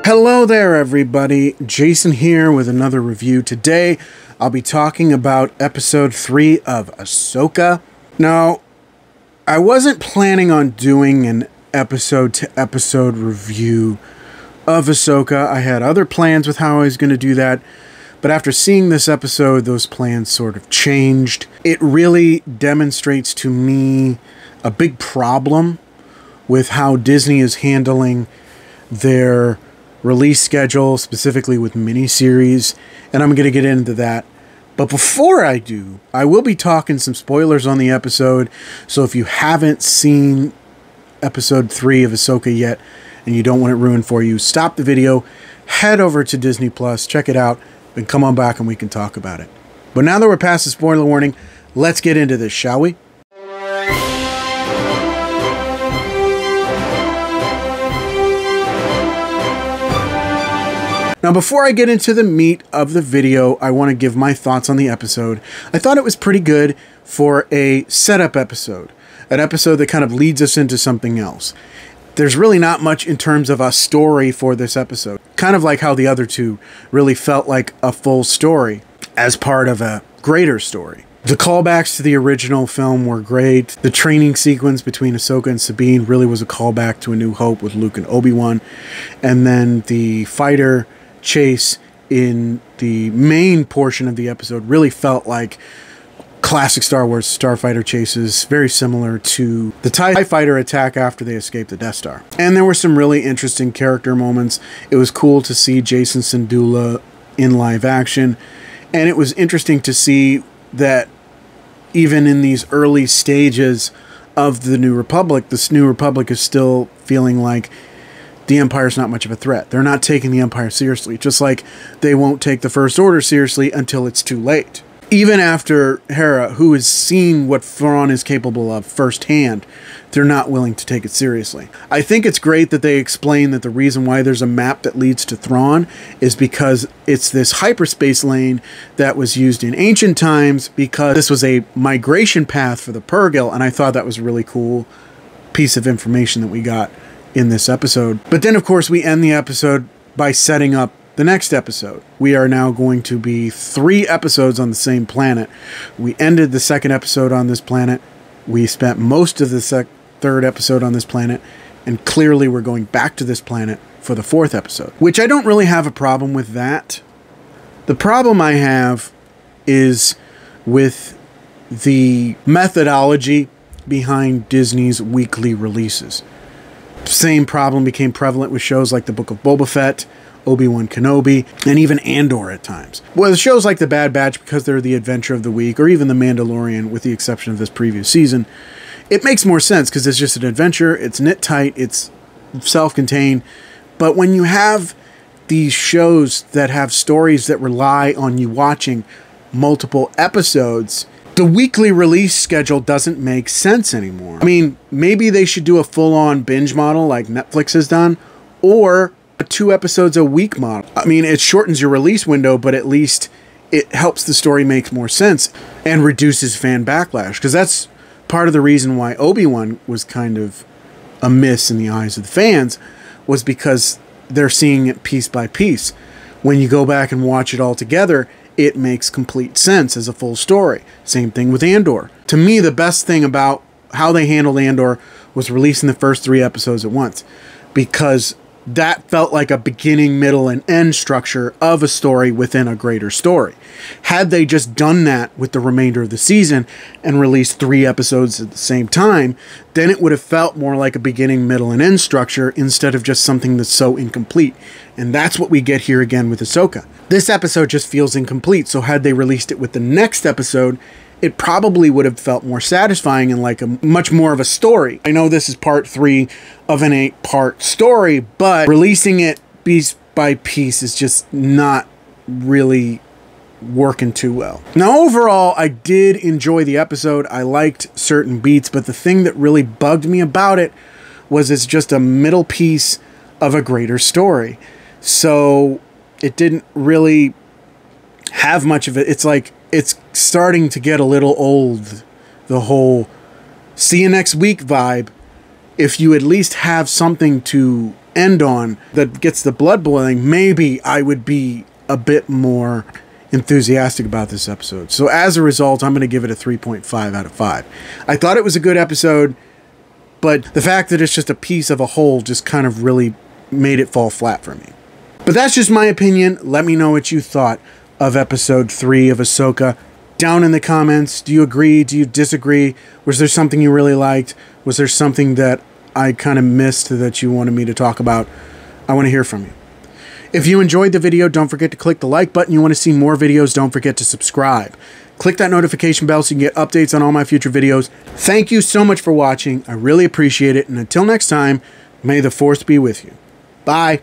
Hello there, everybody. Jason here with another review. Today, I'll be talking about episode 3 of Ahsoka. Now, I wasn't planning on doing an episode-to-episode review of Ahsoka. I had other plans with how I was going to do that, but after seeing this episode, those plans sort of changed. It really demonstrates to me a big problem with how Disney is handling their release schedule, specifically with miniseries, and I'm going to get into that. But before I do, I will be talking some spoilers on the episode, so if you haven't seen episode 3 of Ahsoka yet, and you don't want it ruined for you, stop the video, head over to Disney Plus, check it out, and come on back and we can talk about it. But now that we're past the spoiler warning, let's get into this, shall we? Now, before I get into the meat of the video, I want to give my thoughts on the episode. I thought it was pretty good for a setup episode, an episode that kind of leads us into something else. There's really not much in terms of a story for this episode, kind of like how the other two really felt like a full story as part of a greater story. The callbacks to the original film were great. The training sequence between Ahsoka and Sabine really was a callback to A New Hope with Luke and Obi-Wan. And then the fighter chase in the main portion of the episode really felt like classic Star Wars starfighter chases, very similar to the TIE fighter attack after they escaped the Death Star. And there were some really interesting character moments. It was cool to see Jason Syndulla in live action, and it was interesting to see that even in these early stages of the New Republic, this New Republic is still feeling like the Empire's not much of a threat. They're not taking the Empire seriously, just like they won't take the First Order seriously until it's too late. Even after Hera, who has seen what Thrawn is capable of firsthand, they're not willing to take it seriously. I think it's great that they explain that the reason why there's a map that leads to Thrawn is because it's this hyperspace lane that was used in ancient times, because this was a migration path for the Purrgil, and I thought that was a really cool piece of information that we got in this episode. But then, of course, we end the episode by setting up the next episode. We are now going to be 3 episodes on the same planet. We ended the second episode on this planet. We spent most of the third episode on this planet, and clearly we're going back to this planet for the 4th episode, which I don't really have a problem with that. The problem I have is with the methodology behind Disney's weekly releases. Same problem became prevalent with shows like The Book of Boba Fett, Obi-Wan Kenobi, and even Andor at times. Well, shows like The Bad Batch, because they're the adventure of the week, or even The Mandalorian, with the exception of this previous season, it makes more sense because it's just an adventure, it's knit tight, it's self-contained. But when you have these shows that have stories that rely on you watching multiple episodes, the weekly release schedule doesn't make sense anymore. I mean, maybe they should do a full-on binge model like Netflix has done, or a 2 episodes a week model. I mean, it shortens your release window, but at least it helps the story make more sense and reduces fan backlash, because that's part of the reason why Obi-Wan was kind of a miss in the eyes of the fans, was because they're seeing it piece by piece. When you go back and watch it all together, it makes complete sense as a full story. Same thing with Andor. To me, the best thing about how they handled Andor was releasing the first 3 episodes at once, because that felt like a beginning, middle, and end structure of a story within a greater story. Had they just done that with the remainder of the season and released 3 episodes at the same time, then it would have felt more like a beginning, middle, and end structure instead of just something that's so incomplete. And that's what we get here again with Ahsoka. This episode just feels incomplete, so had they released it with the next episode, it probably would have felt more satisfying and like a much more of a story. I know this is part 3 of an 8-part story, but releasing it piece by piece is just not really working too well. Now, overall, I did enjoy the episode. I liked certain beats, but the thing that really bugged me about it was it's just a middle piece of a greater story. So it didn't really have much of it. It's like it's starting to get a little old, the whole see you next week vibe, if you at least have something to end on that gets the blood boiling, maybe I would be a bit more enthusiastic about this episode. So as a result, I'm going to give it a 3.5 out of 5. I thought it was a good episode, but the fact that it's just a piece of a whole just kind of really made it fall flat for me. But that's just my opinion. Let me know what you thought of episode 3 of Ahsoka down in the comments. Do you agree? Do you disagree? Was there something you really liked? Was there something that I kind of missed that you wanted me to talk about? I want to hear from you. If you enjoyed the video, don't forget to click the like button. You want to see more videos, don't forget to subscribe. Click that notification bell so you can get updates on all my future videos. Thank you so much for watching. I really appreciate it. And until next time, may the Force be with you. Bye.